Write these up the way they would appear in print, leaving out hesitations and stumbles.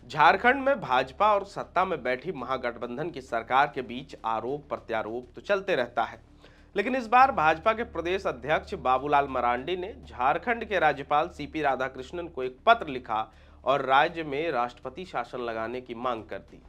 झारखंड में भाजपा और सत्ता में बैठी महागठबंधन की सरकार के बीच आरोप प्रत्यारोप तो चलते रहता है। लेकिन इस बार भाजपा के प्रदेश अध्यक्ष बाबूलाल मरांडी ने झारखंड के राज्यपाल सीपी राधाकृष्णन को एक पत्र लिखा और राज्य में राष्ट्रपति शासन लगाने की मांग कर दी।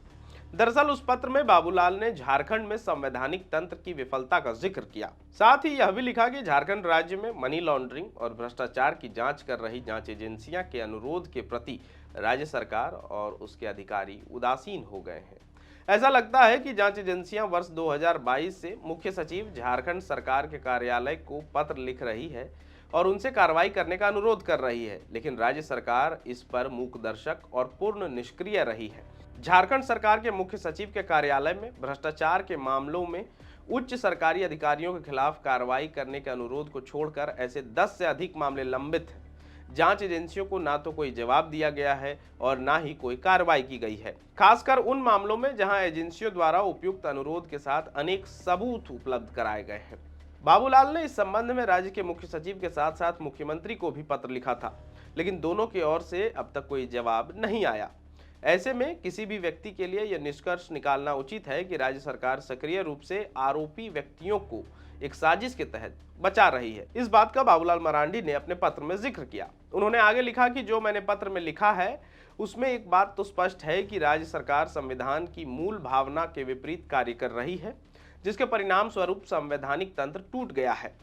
दरअसल उस पत्र में बाबूलाल ने झारखंड में संवैधानिक तंत्र की विफलता का जिक्र किया। साथ ही यह भी लिखा कि झारखंड राज्य में मनी लॉन्ड्रिंग और भ्रष्टाचार की जांच कर रही जांच एजेंसियां के अनुरोध के प्रति राज्य सरकार और उसके अधिकारी उदासीन हो गए हैं। ऐसा लगता है कि जांच एजेंसियां वर्ष 2022 से मुख्य सचिव झारखंड सरकार के कार्यालय को पत्र लिख रही है और उनसे कार्रवाई करने का अनुरोध कर रही है, लेकिन राज्य सरकार इस पर मूकदर्शक और पूर्ण निष्क्रिय रही है। झारखंड सरकार के मुख्य सचिव के कार्यालय में भ्रष्टाचार के मामलों में उच्च सरकारी अधिकारियों के खिलाफ कार्रवाई करने के अनुरोध को छोड़कर ऐसे 10 से अधिक मामले लंबित हैं। जांच एजेंसियों को ना तो कोई जवाब दिया गया है और ना ही कोई कार्रवाई की गई है, खासकर उन मामलों में जहां एजेंसियों द्वारा उपयुक्त अनुरोध के साथ अनेक सबूत उपलब्ध कराए गए हैं। बाबूलाल ने इस संबंध में राज्य के मुख्य सचिव के साथ साथ मुख्यमंत्री को भी पत्र लिखा था, लेकिन दोनों की ओर से अब तक कोई जवाब नहीं आया। ऐसे में किसी भी व्यक्ति के लिए यह निष्कर्ष निकालना उचित है कि राज्य सरकार सक्रिय रूप से आरोपी व्यक्तियों को एक साजिश के तहत बचा रही है। इस बात का बाबूलाल मरांडी ने अपने पत्र में जिक्र किया। उन्होंने आगे लिखा कि जो मैंने पत्र में लिखा है उसमें एक बात तो स्पष्ट है कि राज्य सरकार संविधान की मूल भावना के विपरीत कार्य कर रही है, जिसके परिणाम स्वरूप संवैधानिक तंत्र टूट गया है।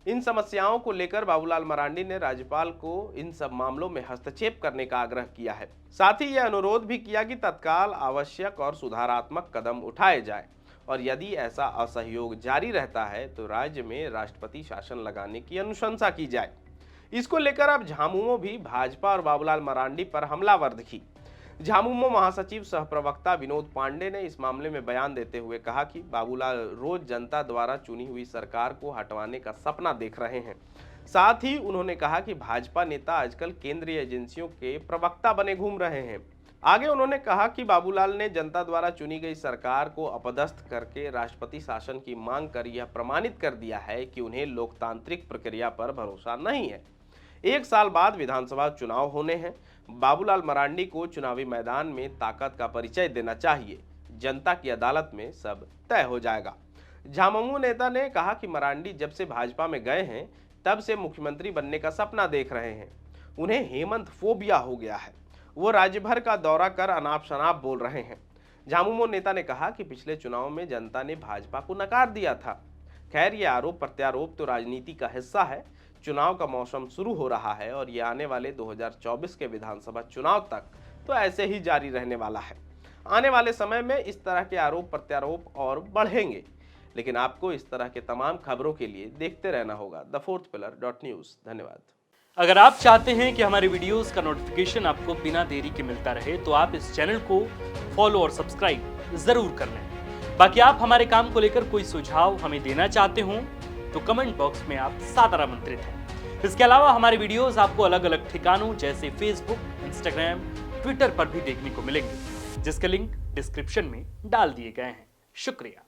इन समस्याओं को लेकर बाबूलाल मरांडी ने राज्यपाल को इन सब मामलों में हस्तक्षेप करने का आग्रह किया है। साथ ही यह अनुरोध भी किया कि तत्काल आवश्यक और सुधारात्मक कदम उठाए जाए और यदि ऐसा असहयोग जारी रहता है तो राज्य में राष्ट्रपति शासन लगाने की अनुशंसा की जाए। इसको लेकर अब झामुमो भी भाजपा और बाबूलाल मरांडी पर हमलावर दिखी। झामुमो महासचिव सह प्रवक्ता विनोद पांडे ने इस मामले में बयान देते हुए कहा कि बाबूलाल रोज जनता द्वारा चुनी हुई सरकार को हटवाने का सपना देख रहे हैं। साथ ही उन्होंने कहा कि भाजपा नेता आजकल केंद्रीय एजेंसियों के प्रवक्ता बने घूम रहे हैं। आगे उन्होंने कहा कि बाबूलाल ने जनता द्वारा चुनी गई सरकार को अपदस्थ करके राष्ट्रपति शासन की मांग कर यह प्रमाणित कर दिया है कि उन्हें लोकतांत्रिक प्रक्रिया पर भरोसा नहीं है। 1 साल बाद विधानसभा चुनाव होने हैं। बाबूलाल मरांडी को चुनावी मैदान में ताकत का परिचय देना चाहिए। जनता की अदालत में सब तय हो जाएगा। झामुमो नेता ने कहा कि मरांडी जब से भाजपा में गए हैं तब से मुख्यमंत्री बनने का सपना देख रहे हैं। उन्हें हेमंत फोबिया हो गया है। वो राज्य भर का दौरा कर अनाप शनाप बोल रहे हैं। झामुमो नेता ने कहा कि पिछले चुनाव में जनता ने भाजपा को नकार दिया था। खैर, ये आरोप प्रत्यारोप तो राजनीति का हिस्सा है। चुनाव का मौसम शुरू हो रहा है और ये आने वाले 2024 के विधानसभा चुनाव तक तो ऐसे ही जारी रहने वाला है। आने वाले समय में इस तरह के आरोप प्रत्यारोप और बढ़ेंगे, लेकिन आपको इस तरह के तमाम खबरों के लिए देखते रहना होगा thefourthpillar.news। धन्यवाद। अगर आप चाहते हैं कि हमारे वीडियोस का नोटिफिकेशन आपको बिना देरी के मिलता रहे तो आप इस चैनल को फॉलो और सब्सक्राइब जरूर कर लें। बाकी आप हमारे काम को लेकर कोई सुझाव हमें देना चाहते हो तो कमेंट बॉक्स में आप सादर आमंत्रित हैं। इसके अलावा हमारे वीडियोस आपको अलग अलग ठिकानों जैसे फेसबुक, इंस्टाग्राम, ट्विटर पर भी देखने को मिलेंगे, जिसके लिंक डिस्क्रिप्शन में डाल दिए गए हैं। शुक्रिया।